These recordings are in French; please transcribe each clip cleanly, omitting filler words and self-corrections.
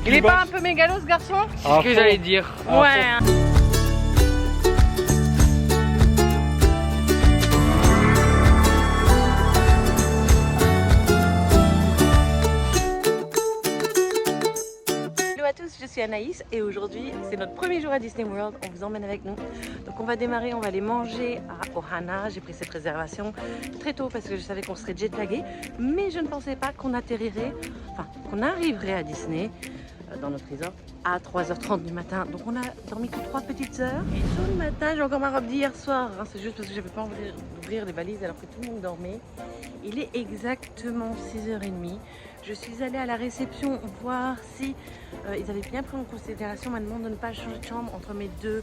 Il est pas un peu mégalo ce garçon? C'est ce que j'allais dire. Ouais. Hello à tous, je suis Anaïs et aujourd'hui c'est notre premier jour à Disney World. On vous emmène avec nous. Donc on va démarrer, on va aller manger à Ohana. J'ai pris cette réservation très tôt parce que je savais qu'on serait jet-lagué, mais je ne pensais pas qu'on atterrirait, enfin qu'on arriverait à Disney dans notre resort à 3h30 du matin. Donc on a dormi que 3 petites heures. Et tôt le matin, j'ai encore ma robe d'hier soir. Hein, c'est juste parce que j'avais pas envie d'ouvrir les valises alors que tout le monde dormait. Il est exactement 6h30. Je suis allée à la réception voir si ils avaient bien pris en considération ma demande de ne pas changer de chambre entre mes deux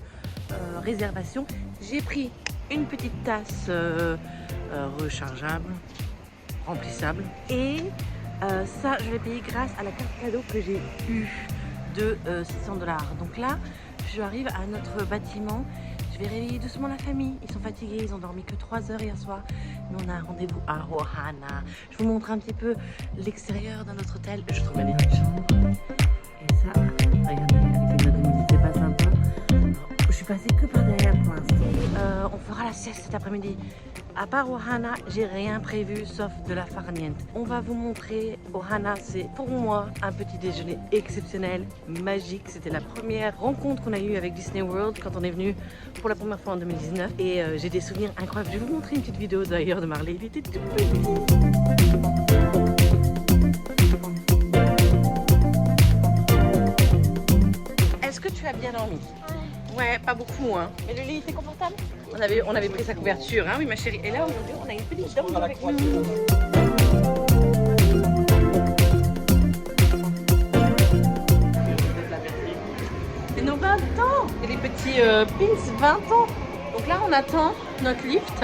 réservations. J'ai pris une petite tasse rechargeable, remplissable. Et ça, je l'ai payé grâce à la carte cadeau que j'ai eue de $600. Donc là, je arrive à notre bâtiment. Je vais réveiller doucement la famille. Ils sont fatigués, ils ont dormi que 3 heures hier soir. Mais on a un rendez-vous à Ohana. Je vous montre un petit peu l'extérieur de notre hôtel. Je trouve magnifique chambre. Et ça, regardez, avec les notes de musique, c'est pas sympa. Je suis passée que par derrière pour l'instant. On fera la sieste cet après-midi. À part Ohana, j'ai rien prévu sauf de la farniente. On va vous montrer Ohana, c'est pour moi un petit déjeuner exceptionnel, magique. C'était la première rencontre qu'on a eue avec Disney World quand on est venu pour la première fois en 2019. Et j'ai des souvenirs incroyables. Je vais vous montrer une petite vidéo d'ailleurs de Marley. Il était tout petit. Est-ce que tu as bien dormi? Ouais, pas beaucoup, hein. Mais le lit était confortable? On avait pris sa couverture, hein, oui ma chérie. Et là aujourd'hui, on a une petite dame avec nous. C'est nos 20 ans. Et les petits pins, 20 ans. Donc là, on attend notre lift.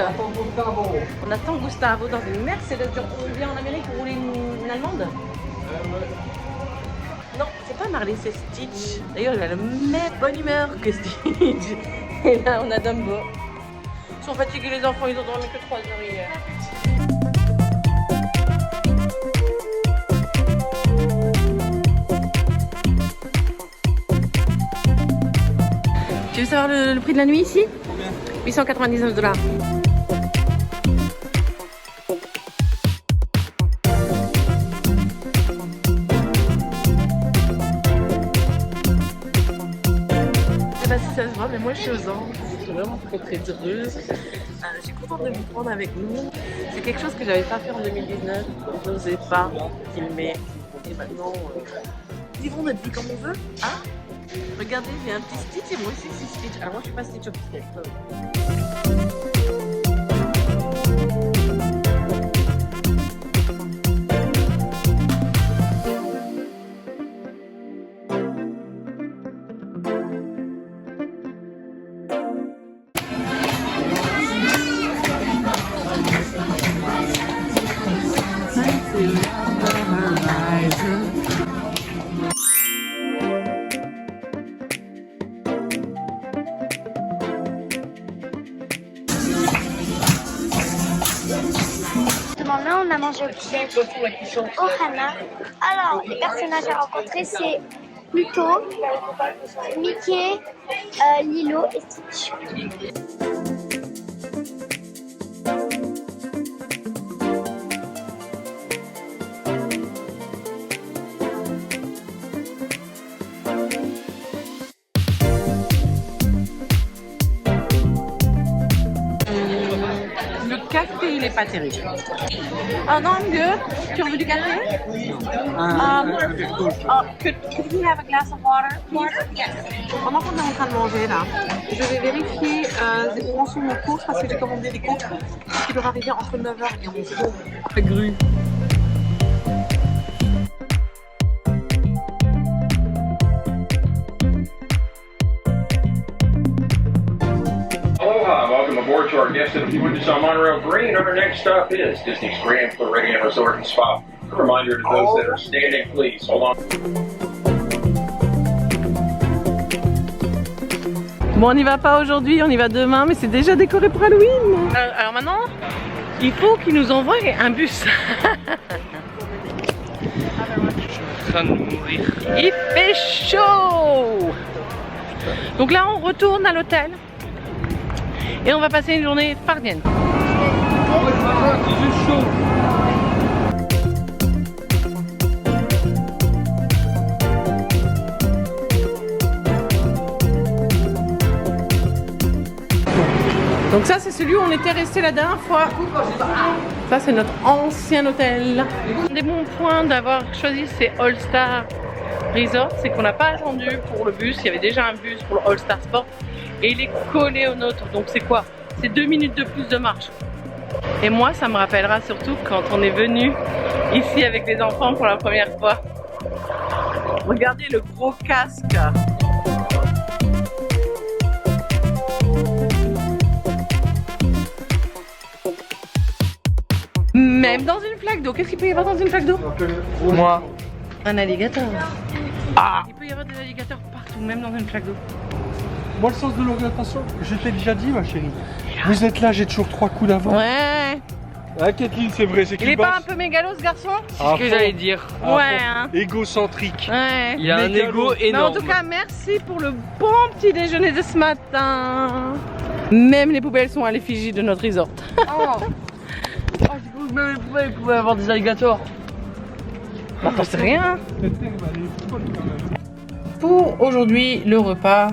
On attend Gustavo dans une Mercedes. On vient en Amérique pour rouler une Allemande. Non, c'est pas Marley, c'est Stitch. D'ailleurs, il a la même bonne humeur que Stitch. Et là, on a Dumbo. Ils sont fatigués les enfants, ils ont dormi que 3 heures hier. Tu veux savoir le prix de la nuit ici? Combien? $899. Ça se voit, mais moi je suis aux anges, je suis vraiment très heureuse. Je suis contente de vous prendre avec nous. C'est quelque chose que j'avais pas fait en 2019, je n'osais pas filmer. Et maintenant, vivons notre vie comme on veut. Hein? Regardez, j'ai un petit Stitch et moi aussi c'est Stitch. Alors moi je suis pas Stitch officiel. Là, on a mangé au Ohana. Alors, les personnages à rencontrer, c'est Pluto, Mickey, Lilo et Stitch. Le café, il est pas terrible. Oh non, I'm good. Tu veux du café? Could we have a glass of water? Yes. Pendant qu'on est en train de manger là, je vais vérifier où en sont nos courses parce que j'ai commandé des courses qui doivent arriver entre 9h et 11h. La grue. Aloha, welcome aboard to our guests at the Witness on Monorail Green. Our next stop is Disney's Grand Floridian Resort and Spa. A reminder to those that are standing, please hold on. Bon, on n'y va pas aujourd'hui, on y va demain, mais c'est déjà décoré pour Halloween. Alors maintenant, il faut qu'ils nous envoient un bus. suis en train de mourir. Il fait chaud. Donc là on retourne à l'hôtel et on va passer une journée farnienne. C'est chaud. Donc ça c'est celui où on était resté la dernière fois. Ça c'est notre ancien hôtel. Un des bons points d'avoir choisi ces All Star Resort, c'est qu'on n'a pas attendu pour le bus. Il y avait déjà un bus pour le All Star Sport et il est collé au nôtre. Donc c'est quoi? C'est 2 minutes de plus de marche. Et moi ça me rappellera surtout quand on est venu ici avec les enfants pour la première fois. Regardez le gros casque. Même dans une flaque d'eau. Qu'est-ce qu'il peut y avoir dans une flaque d'eau? Moi. Un alligator. Ah. Il peut y avoir des alligators partout, même dans une flaque d'eau. Moi, le sens de l'orientation, je t'ai déjà dit, ma chérie. Vous êtes là, j'ai toujours 3 coups d'avance. Ouais. Ah, Kathleen, c'est vrai, c'est Il qu'il est bosse. pas un peu mégalo ce garçon? C'est ce que j'allais dire. Ouais, hein. Égocentrique. Ouais. Il a un ego Mais en énorme. tout cas, merci pour le bon petit déjeuner de ce matin. Même les poubelles sont à l'effigie de notre resort. Même les poubelles pouvaient avoir des alligators. Bah, t'en sais rien. Pour aujourd'hui, le repas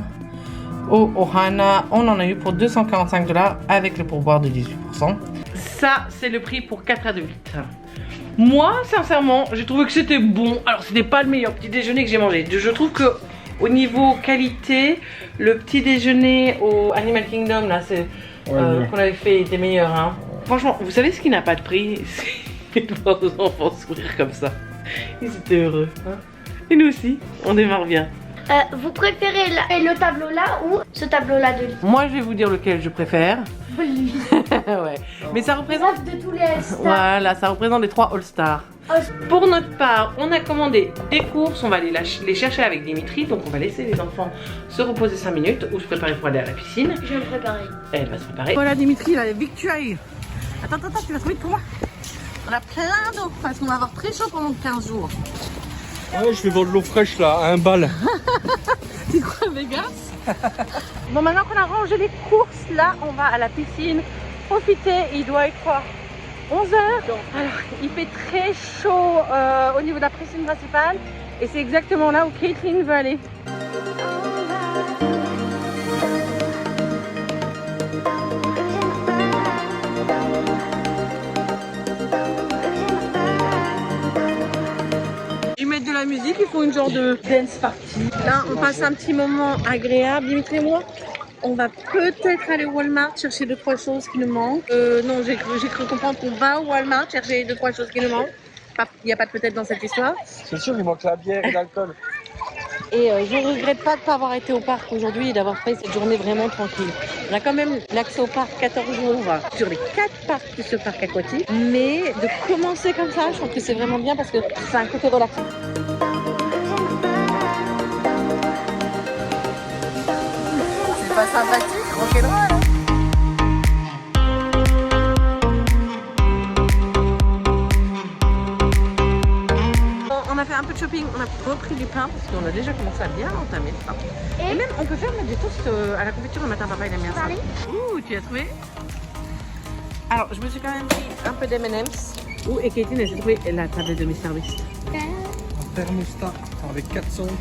au Ohana, on en a eu pour 245 $ avec le pourboire de 18%. Ça, c'est le prix pour 4 adultes. Moi, sincèrement, j'ai trouvé que c'était bon. Alors, c'était pas le meilleur petit déjeuner que j'ai mangé. Je trouve que au niveau qualité, le petit déjeuner au Animal Kingdom, là, c'est qu'on avait fait, était meilleur. Hein. Franchement, vous savez ce qui n'a pas de prix? C'est de voir nos enfants sourire comme ça. Ils étaient heureux. Hein. Et nous aussi, on démarre bien. Vous préférez le tableau là ou ce tableau là de lui? Moi, je vais vous dire lequel je préfère. Ouais. Mais ça représente... Bref, de tous les stars. Voilà, ça représente les 3 All-Stars. Pour notre part, on a commandé des courses, on va aller les chercher avec Dimitri, donc on va laisser les enfants se reposer 5 minutes ou se préparer pour aller à la piscine. Je vais me préparer. Elle va se préparer. Voilà Dimitri, il a les victuailles. Attends, tu vas se mettre pour moi. On a plein d'eau parce qu'on va avoir très chaud pendant 15 jours. Ouais, je vais vendre l'eau fraîche là, à 1 bal. C'est quoi Vegas? Bon, maintenant qu'on a rangé les courses, là, on va à la piscine profiter. Il doit être quoi? 11 h. Alors, il fait très chaud au niveau de la piscine principale et c'est exactement là où Caitlin veut aller. Ils mettent de la musique, ils font une genre de dance party. Là, on passe un petit moment agréable, Dimitri et moi. On va peut-être aller au Walmart chercher 2-3 choses qui nous manquent. Non, j'ai cru comprendre qu'on va au Walmart chercher 2-3 choses qui nous manquent. Il n'y a pas de peut-être dans cette histoire. C'est sûr, il manque la bière et l'alcool. Et je ne regrette pas de ne pas avoir été au parc aujourd'hui et d'avoir fait cette journée vraiment tranquille. On a quand même l'accès au parc 14 jours sur les 4 parcs plus ce parc aquatique. Mais de commencer comme ça, je trouve que c'est vraiment bien parce que c'est un côté relaxant. C'est pas sympathique, rock'n'roll. On a fait un peu de shopping, on a repris du pain parce qu'on a déjà commencé à bien entamer le pain. Et même on peut faire mettre des toasts à la confiture le matin, papa il aime bien ça. Ouh, tu as trouvé? Alors je me suis quand même pris un peu d'M&M's. Ouh, et Caitlin elle s'est trouvé la tablette de mes services. Un thermostat avec 420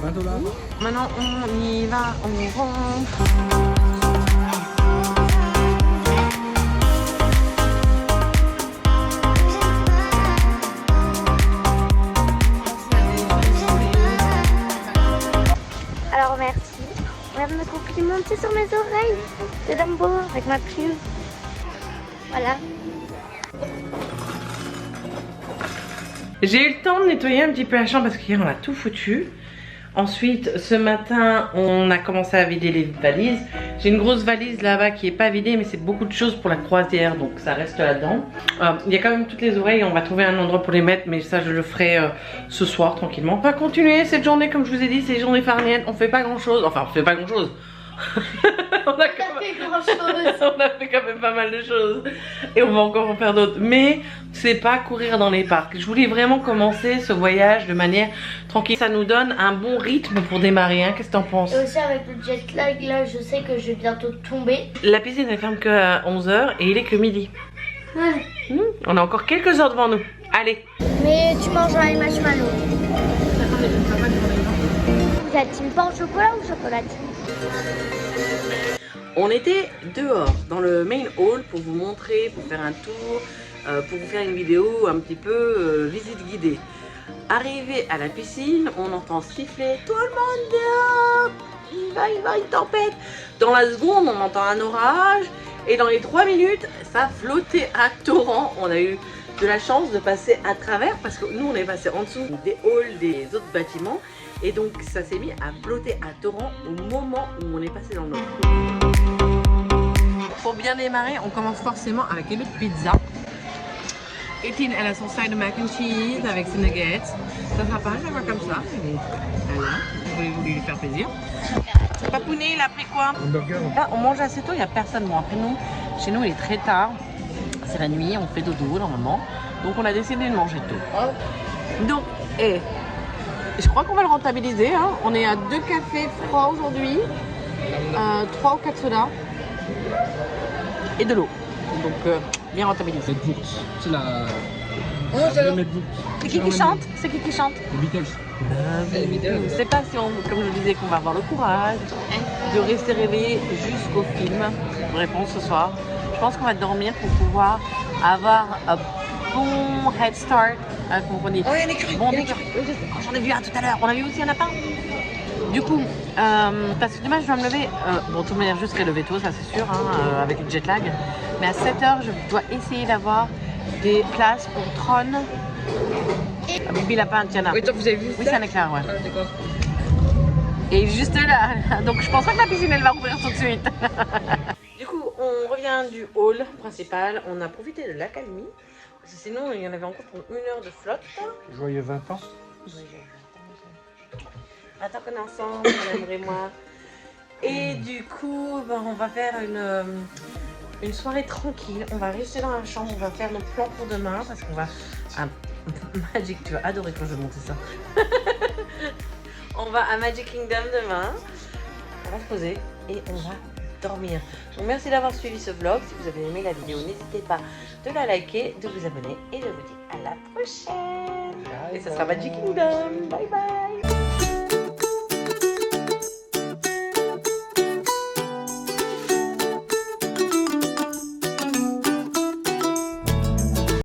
$. Maintenant on y va, on rentre. Alors merci. On va me complimenter sur mes oreilles de Dumbo avec ma plume. Voilà. J'ai eu le temps de nettoyer un petit peu la chambre parce qu'hier on a tout foutu. Ensuite, ce matin, on a commencé à vider les valises. J'ai une grosse valise là-bas qui est pas vidée, mais c'est beaucoup de choses pour la croisière, donc ça reste là-dedans. Il y a quand même toutes les oreilles, on va trouver un endroit pour les mettre, mais ça je le ferai ce soir tranquillement. On va continuer cette journée, comme je vous ai dit, c'est journée farnienne. On fait pas grand-chose, enfin on fait pas grand-chose. On a quand même... fait grand chose. On a fait quand même pas mal de choses. Et on va encore en faire d'autres. Mais c'est pas courir dans les parcs. Je voulais vraiment commencer ce voyage de manière tranquille. Ça nous donne un bon rythme pour démarrer. Hein. Qu'est-ce que t'en penses? Et aussi avec le jet lag, là, je sais que je vais bientôt tomber. La piscine elle ferme que à 11h et il est que midi. Ouais. On a encore quelques heures devant nous. Allez. Mais tu mangeras les marshmallows. Vous êtes team pain au chocolat ou chocolatine? On était dehors dans le main hall pour vous montrer, pour faire un tour, pour vous faire une vidéo un petit peu visite guidée. Arrivé à la piscine, on entend siffler tout le monde dehors. Il va y avoir une tempête. Dans la seconde, on entend un orage. Et dans les 3 minutes, ça flottait à torrent. On a eu de la chance de passer à travers parce que nous, on est passé en dessous des halls des autres bâtiments. Et donc, ça s'est mis à flotter à torrent au moment où on est passé dans le nord. Pour bien démarrer, on commence forcément avec une pizza. Étienne, elle a son side de mac and cheese avec ses nuggets. Ça sera pas un chaque fois comme ça. Mais voilà, je voulais lui faire plaisir. Papounet, il a pris quoi? Là, on mange assez tôt, il n'y a personne. Bon, après nous, chez nous, il est très tard. C'est la nuit, on fait dodo normalement. Donc on a décidé de manger tôt. Donc, je crois qu'on va le rentabiliser. Hein. On est à 2 cafés froids aujourd'hui, 3 ou 4 sodas et de l'eau. Donc, bien rentabilisé. C'est la. C'est qui chante? C'est qui chante? Les Beatles. Je ne sais pas si, comme je disais, qu'on va avoir le courage de rester réveillé jusqu'au film. Réponse ce soir. Je pense qu'on va dormir pour pouvoir avoir un bon head start. Comment on dit? Oh, il y a un écureuil. Bon, j'en ai vu un tout à l'heure. On a vu aussi un lapin. Du coup, parce que demain je dois me lever, bon de toute manière je serai levé tôt, ça c'est sûr, hein, avec le jet lag. Mais à 7h, je dois essayer d'avoir des places pour Tron. Bibi Lapin, Tiana. Oui, toi, vous avez vu? Oui, c'est un éclair, ouais. Ah, d'accord. Et juste là, donc je pense pas que la piscine elle va rouvrir tout de suite. Du coup, on revient du hall principal, on a profité de l'accalmie. Parce que sinon, il y en avait encore pour 1 heure de flotte. Joyeux 20 ans. Attends qu'on est ensemble, mon amour et moi. Et du coup, ben, on va faire une soirée tranquille. On va rester dans la chambre, on va faire nos plans pour demain parce qu'on va... à Magic, tu vas adorer quand je vais monter ça. On va à Magic Kingdom demain. On va se poser et on va dormir. Donc merci d'avoir suivi ce vlog. Si vous avez aimé la vidéo, n'hésitez pas de la liker, de vous abonner et je vous dis à la prochaine. Et ça sera Magic Kingdom. Bye bye.